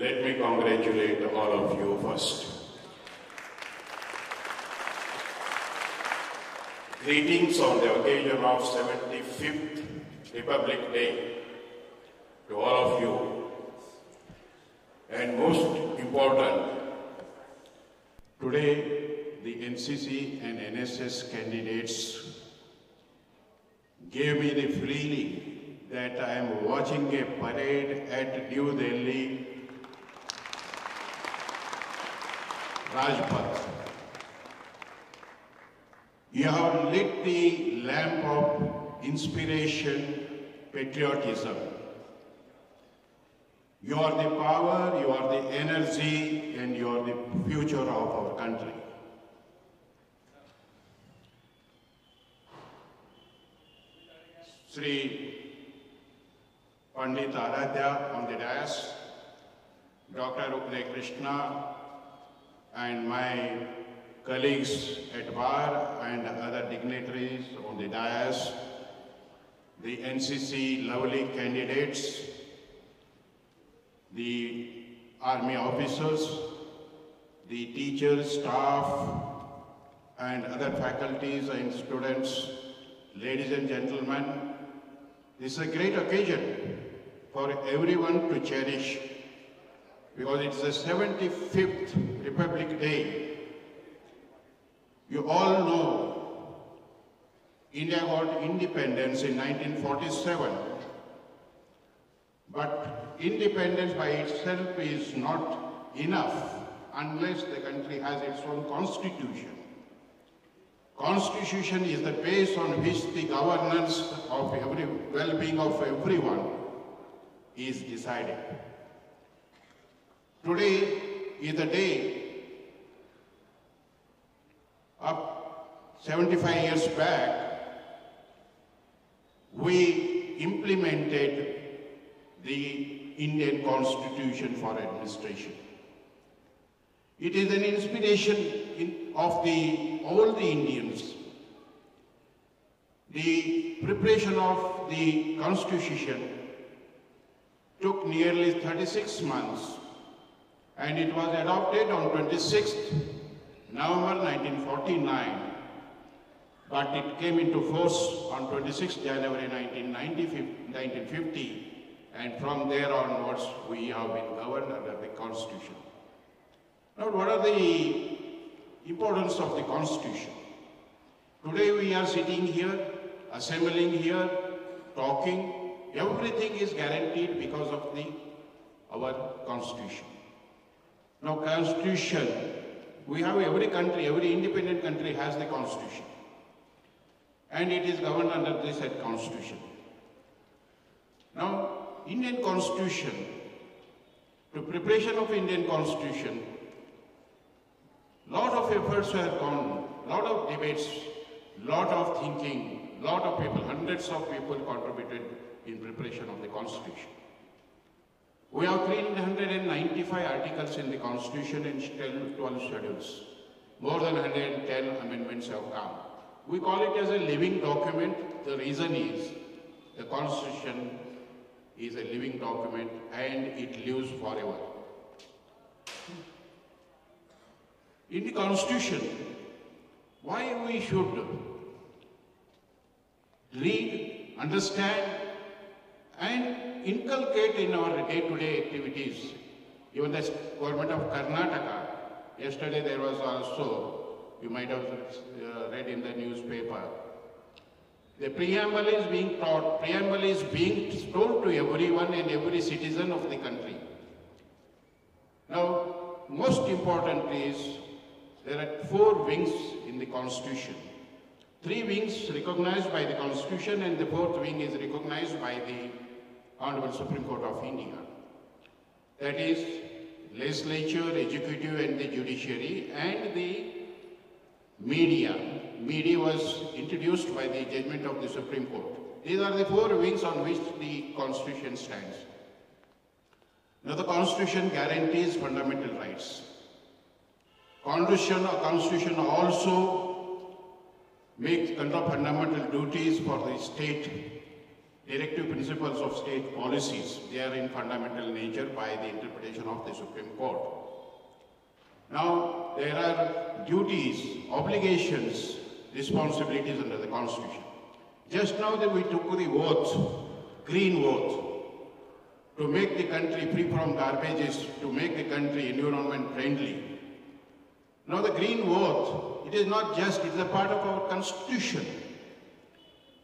Let me congratulate all of you first. Greetings on the occasion of 75th Republic Day to all of you. And most important, today the NCC and NSS candidates gave me the feeling that I am watching a parade at New Delhi Rajpath. You have lit the lamp of inspiration, patriotism. You are the power, you are the energy, and you are the future of our country. Sri Pandit Aradhya on the dais, Dr. Uday Krishna, and my colleagues at bar and other dignitaries on the dais, the NCC lovely candidates, the army officers, the teachers, staff, and other faculties and students, ladies and gentlemen, this is a great occasion for everyone to cherish because it's the 75th Republic Day. You all know India got independence in 1947, but independence by itself is not enough unless the country has its own constitution. Constitution is the base on which the governance of well-being of everyone is decided. Today is the day up 75 years back, we implemented the Indian Constitution for administration. It is an inspiration of all the Indians. The preparation of the Constitution took nearly 36 months and it was adopted on 26th November 1949, but it came into force on 26 January 1950, and from there onwards we have been governed under the Constitution. Now, what are the importance of the Constitution? Today we are sitting here, assembling here, talking. Everything is guaranteed because of our Constitution. Now, Constitution, we have every country, every independent country has the Constitution. And it is governed under this Constitution. Now, Indian Constitution, to preparation of Indian Constitution, lot of efforts have gone, lot of debates, lot of thinking, lot of people, hundreds of people contributed in preparation of the Constitution. We have 395 articles in the Constitution and 12 schedules. More than 110 amendments have come. We call it as a living document. The reason is the Constitution is a living document and it lives forever. In the Constitution, why we should read, understand, and inculcate in our day-to-day activities. Even the government of Karnataka, yesterday there was also, you might have read in the newspaper, the preamble is being taught, preamble is being told to everyone and every citizen of the country. Now, most important is, there are 4 wings in the Constitution. 3 wings recognized by the Constitution and the 4th wing is recognized by the Honorable Supreme Court of India. That is legislature, executive and the judiciary and the media. Media was introduced by the judgment of the Supreme Court. These are the 4 wings on which the Constitution stands. Now the Constitution guarantees fundamental rights. Constitution also makes fundamental duties for the state directive principles of state policies. They are in fundamental nature by the interpretation of the Supreme Court. Now, there are duties, obligations, responsibilities under the Constitution. Just now that we took the oath, green oath, to make the country free from garbages, to make the country environment friendly. Now the green oath, it is not just, it is a part of our Constitution.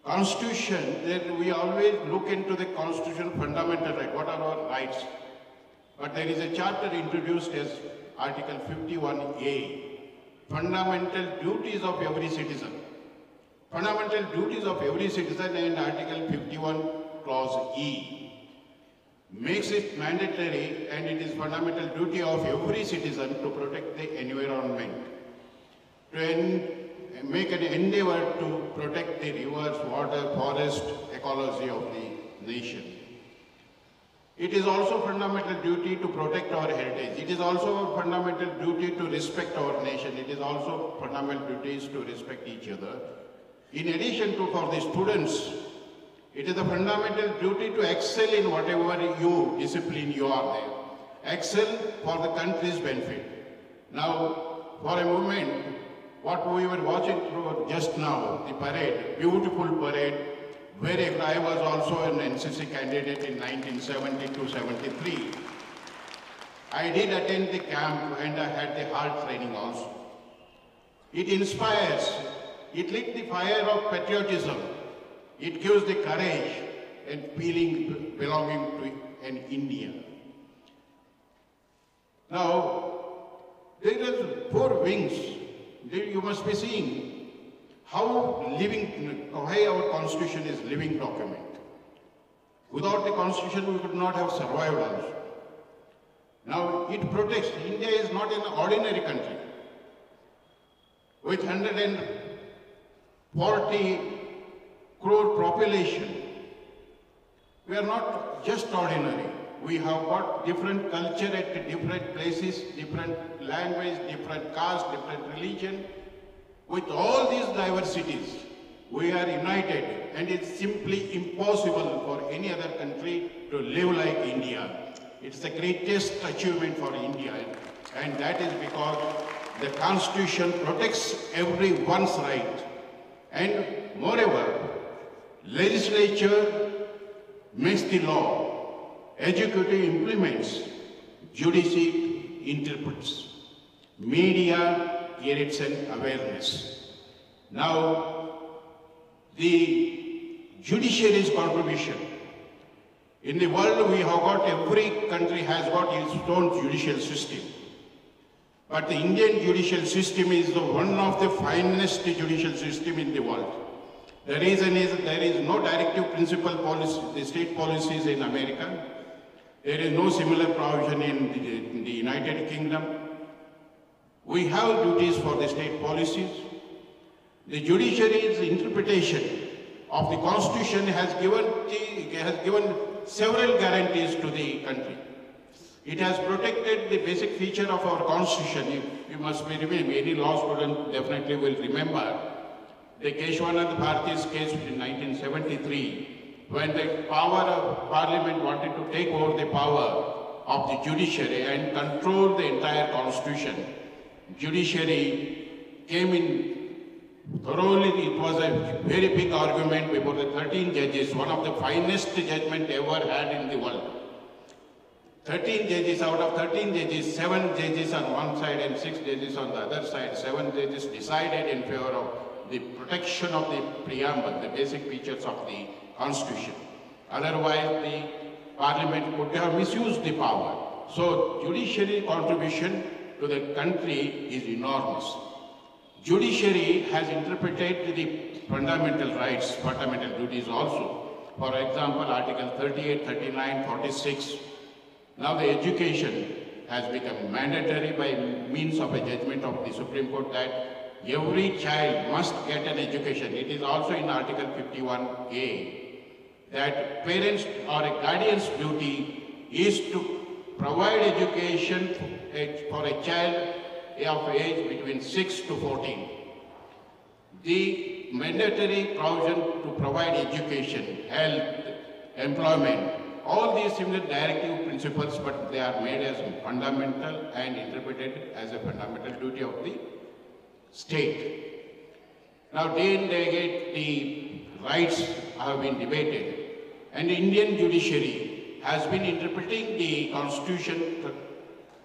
Constitution, that we always look into the Constitution fundamental right, what are our rights? But there is a chapter introduced as Article 51A, fundamental duties of every citizen. Fundamental duties of every citizen, and Article 51 Clause E makes it mandatory, and it is fundamental duty of every citizen to protect the environment, to make an endeavor to protect the rivers, water, forest, ecology of the nation. It is also fundamental duty to protect our heritage. It is also a fundamental duty to respect our nation. It is also fundamental duties to respect each other. In addition to, for the students, it is a fundamental duty to excel in whatever discipline you are there. Excel for the country's benefit. Now, for a moment, what we were watching through just now, the parade, beautiful parade, where I was also an NCC candidate in 1972-73. I did attend the camp and I had the heart training also. It inspires, it lit the fire of patriotism. It gives the courage and feeling belonging to an India. Now, there are 4 wings. You must be seeing how our Constitution is living document. Without the Constitution, we could not have survived also. Now, it protects. India is not an ordinary country. With 140 crore population, we are not just ordinary. We have got different culture at different places, different language, different caste, different religion. With all these diversities, we are united, and it's simply impossible for any other country to live like India. It's the greatest achievement for India, and that is because the Constitution protects everyone's right. And moreover, legislature makes the law, executive implements, judiciary interprets, media creates an awareness. Now, the judiciary's contribution. In the world, we have got, every country has got its own judicial system. But the Indian judicial system is one of the finest judicial system in the world. The reason is there is no directive principle policy, the state policies in America. There is no similar provision in the United Kingdom. We have duties for the state policies. The judiciary's interpretation of the Constitution has given several guarantees to the country. It has protected the basic feature of our Constitution. You must be remember, any law student definitely will remember the Keshwanand Bharati's case in 1973, when the power of Parliament wanted to take over the power of the judiciary and control the entire Constitution. Judiciary came in thoroughly. It was a very big argument before the 13 judges, one of the finest judgment ever had in the world. 13 judges, out of 13 judges, 7 judges on one side and 6 judges on the other side. 7 judges decided in favor of the protection of the preamble, the basic features of the Constitution. Otherwise, the Parliament could have misused the power. So, judiciary contribution to the country is enormous. Judiciary has interpreted the fundamental rights, fundamental duties also. For example, Article 38, 39, 46. Now the education has become mandatory by means of a judgment of the Supreme Court that every child must get an education. It is also in Article 51A that parents or a guardian's duty is to provide education for a child of age between 6 to 14. The mandatory provision to provide education, health, employment. All these similar directive principles, but they are made as fundamental and interpreted as a fundamental duty of the state. Now, day in, day out, the rights have been debated, and the Indian judiciary has been interpreting the Constitution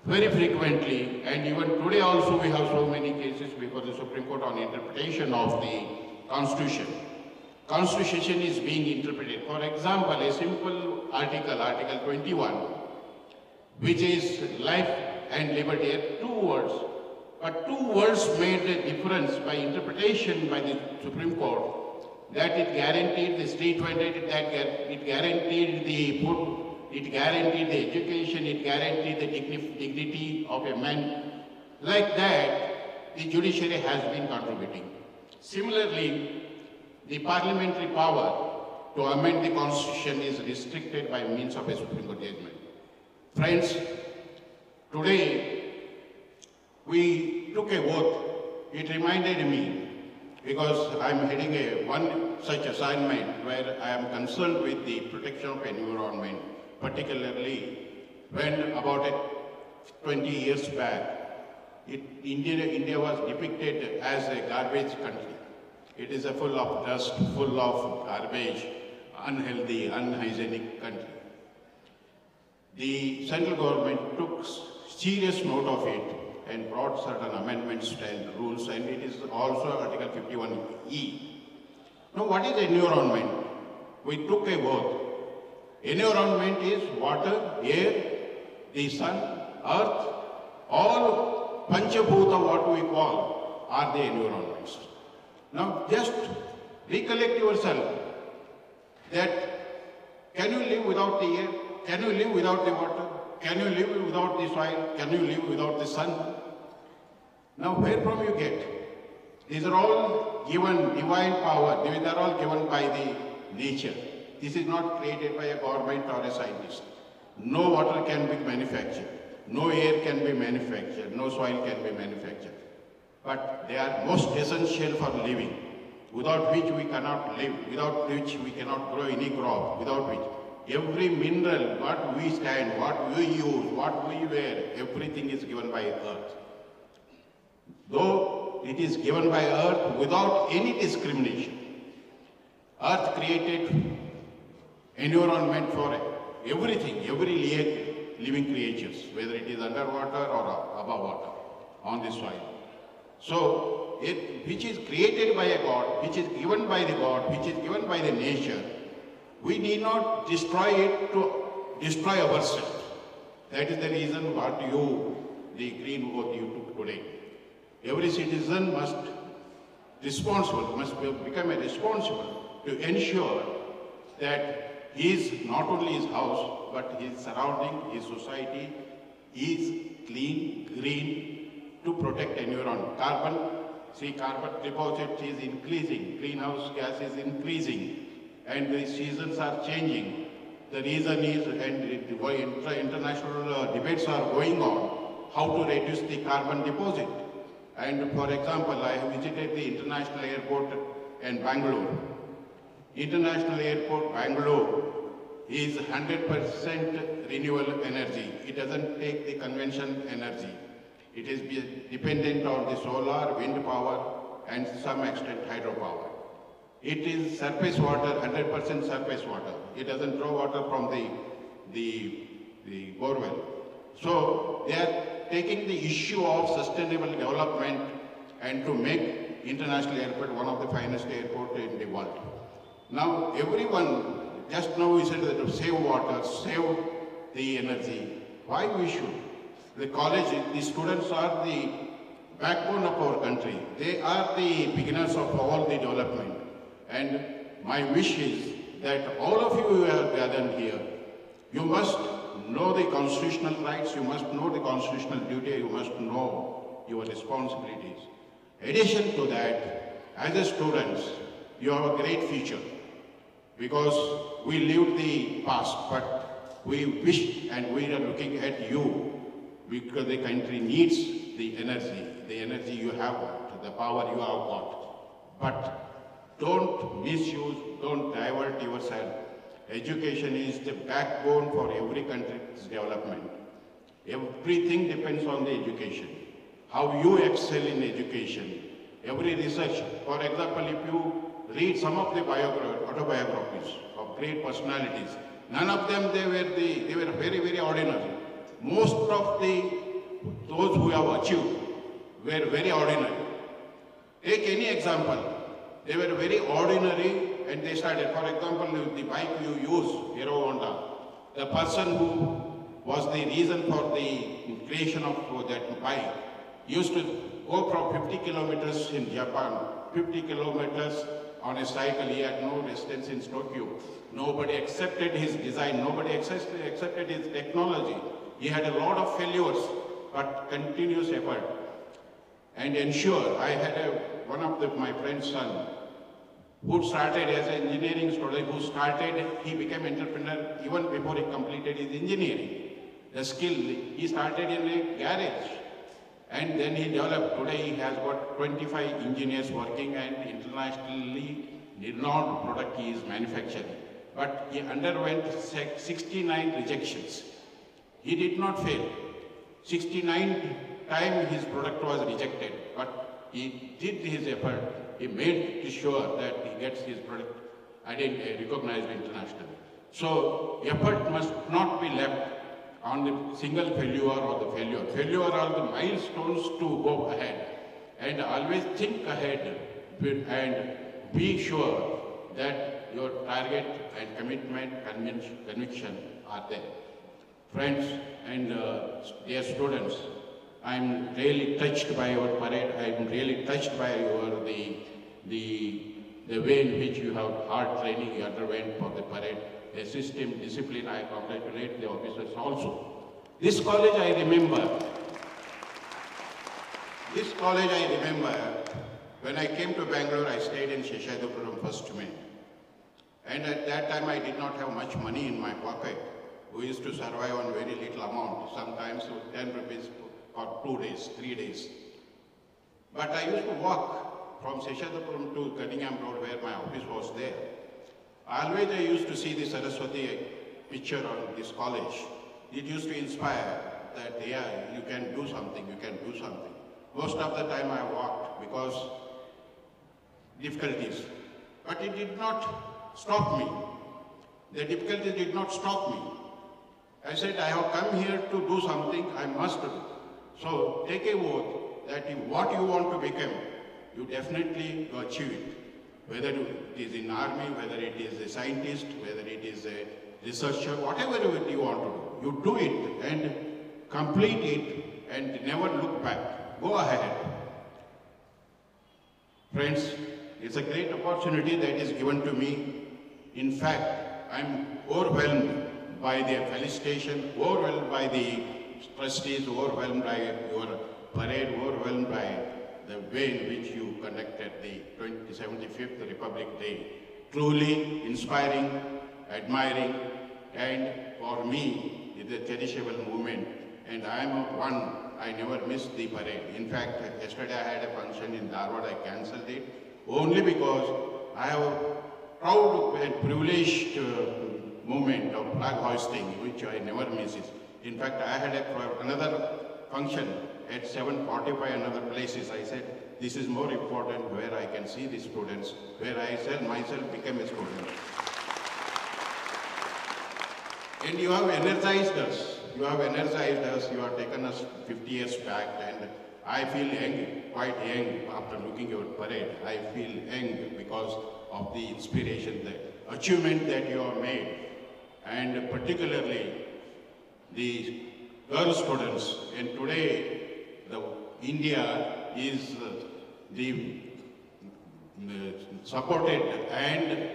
very frequently, and even today also we have so many cases before the Supreme Court on interpretation of the Constitution. Constitution is being interpreted. For example, a simple article, Article 21, which is life and liberty, two words. But two words made a difference by interpretation by the Supreme Court, that it guaranteed the state entity, that it guaranteed the food, it guaranteed the education, it guaranteed the dignity of a man. Like that, the judiciary has been contributing. Similarly, the parliamentary power to amend the Constitution is restricted by means of a Supreme Court judgment. Friends, today we took a vote. It reminded me, because I am heading one such assignment where I am concerned with the protection of environment, particularly when about 20 years back, India was depicted as a garbage country. It is a full of dust, full of garbage, unhealthy, unhygienic country. The central government took serious note of it and brought certain amendments and rules, and it is also Article 51E. Now, what is environment? We took a vote. Environment is water, air, the sun, earth, all Panchabhuta, what we call, are the environments. Now, just recollect yourself that can you live without the air? Can you live without the water? Can you live without the soil? Can you live without the sun? Now, where from you get? These are all given divine power. These are all given by the nature. This is not created by a government or a scientist. No water can be manufactured. No air can be manufactured. No soil can be manufactured. But they are most essential for living, without which we cannot live, without which we cannot grow any crop, without which every mineral, what we stand, what we use, what we wear, everything is given by earth. Though it is given by earth without any discrimination, earth created environment for everything, every living creatures, whether it is underwater or above water, on the soil. So, which is created by a God, which is given by the God, which is given by the nature, we need not destroy it to destroy ourselves. That is the reason what the green vote you took today. Every citizen must become a responsible to ensure that not only his house, but his surrounding, his society is clean, green, to protect environment. Carbon deposit is increasing, greenhouse gas is increasing, and the seasons are changing. The reason is, and international debates are going on, how to reduce the carbon deposit. And for example, I have visited the international airport in Bangalore. International airport Bangalore is 100% renewable energy. It doesn't take the conventional energy. It is dependent on the solar, wind power, and to some extent hydropower. It is surface water, 100% surface water. It doesn't draw water from the borewell. So they are taking the issue of sustainable development and to make international airport one of the finest airports in the world. Now everyone, just now we said that to save water, save the energy. Why we should? The college, the students are the backbone of our country. They are the beginners of all the development. And my wish is that all of you who are gathered here, you must know the constitutional rights, you must know the constitutional duty, you must know your responsibilities. In addition to that, as a students, you have a great future because we lived the past, but we wish and we are looking at you because the country needs the energy you have got, the power you have got. But don't misuse, don't divert yourself education is the backbone for every country's development. Everything depends on the education. How you excel in education. Every research, for example, if you read some of the autobiographies of great personalities, none of them they were very, very ordinary. Most of those who have achieved were very ordinary. Take any example. They were very ordinary and they started. For example, the bike you use, Hero Honda, the person who was the reason for the creation of that bike used to go from 50 kilometers in Japan, 50 kilometers on a cycle. He had no residence in Tokyo. Nobody accepted his design. Nobody accepted his technology. He had a lot of failures, but continuous effort. And ensure, I had one of my friend's son who started as an engineering student, he became entrepreneur even before he completed his engineering. The skill, he started in a garage and then he developed. Today he has got 25 engineers working and internationally renowned product he is manufacturing. But he underwent 69 rejections. He did not fail. 69 times his product was rejected, but he did his effort. He made sure that he gets his product recognized internationally. So effort must not be left on the single failure or the failure. Failure are the milestones to go ahead. And always think ahead and be sure that your target and commitment, conviction are there. Friends and dear students, I'm really touched by your parade. I'm really touched by the way in which you have hard training you underwent for the parade. The system, discipline, I congratulate the officers also. This college I remember, when I came to Bangalore, I stayed in Sheshadapuram 1st May. And at that time, I did not have much money in my pocket. We used to survive on very little amount, sometimes 10 rupees for 2 days, 3 days. But I used to walk from Sheshadapuram to Cunningham Road where my office was there. Always I used to see the Saraswati picture on this college. It used to inspire that, yeah, you can do something, you can do something. Most of the time I walked because difficulties. But it did not stop me. The difficulties did not stop me. I said, I have come here to do something, I must do. So take a oath that if what you want to become, you definitely achieve it. Whether it is in army, whether it is a scientist, whether it is a researcher, whatever you want to do, you do it and complete it and never look back. Go ahead. Friends, it's a great opportunity that is given to me. In fact, I'm overwhelmed by the felicitation, overwhelmed by the trustees, overwhelmed by your parade, overwhelmed by the way in which you conducted the 75th Republic Day. Truly inspiring, admiring, and for me, it's a cherishable moment. And I am one, I never miss the parade. In fact, yesterday I had a function in Dharwad, I cancelled it, only because I have a proud and privileged moment of flag hoisting, which I never miss. In fact, I had another function at 7:45 and other places. I said, this is more important where I can see the students, where I myself became a student. And you have energized us. You have energized us. You have taken us 50 years back, and I feel young, quite young after looking at your parade. I feel young because of the inspiration, the achievement that you have made, and particularly the girl students. And today, India is supported and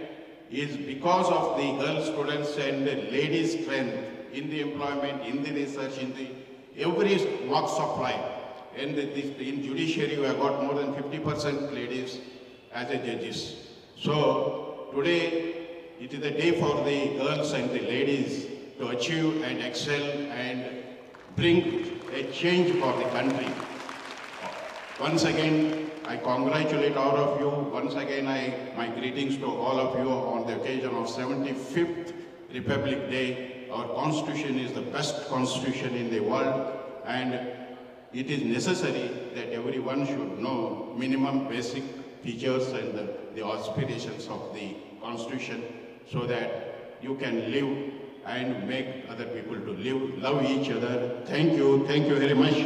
is because of the girl students and the ladies' strength in the employment, in the research, in the every walks of life. And in judiciary, we have got more than 50% ladies as a judges. So today, it is a day for the girls and the ladies to achieve and excel and bring a change for the country. Once again, I congratulate all of you. Once again, my greetings to all of you on the occasion of 75th Republic Day. Our Constitution is the best Constitution in the world, and it is necessary that everyone should know minimum basic features and the aspirations of the Constitution, so that you can live and make other people to live, love each other. Thank you very much.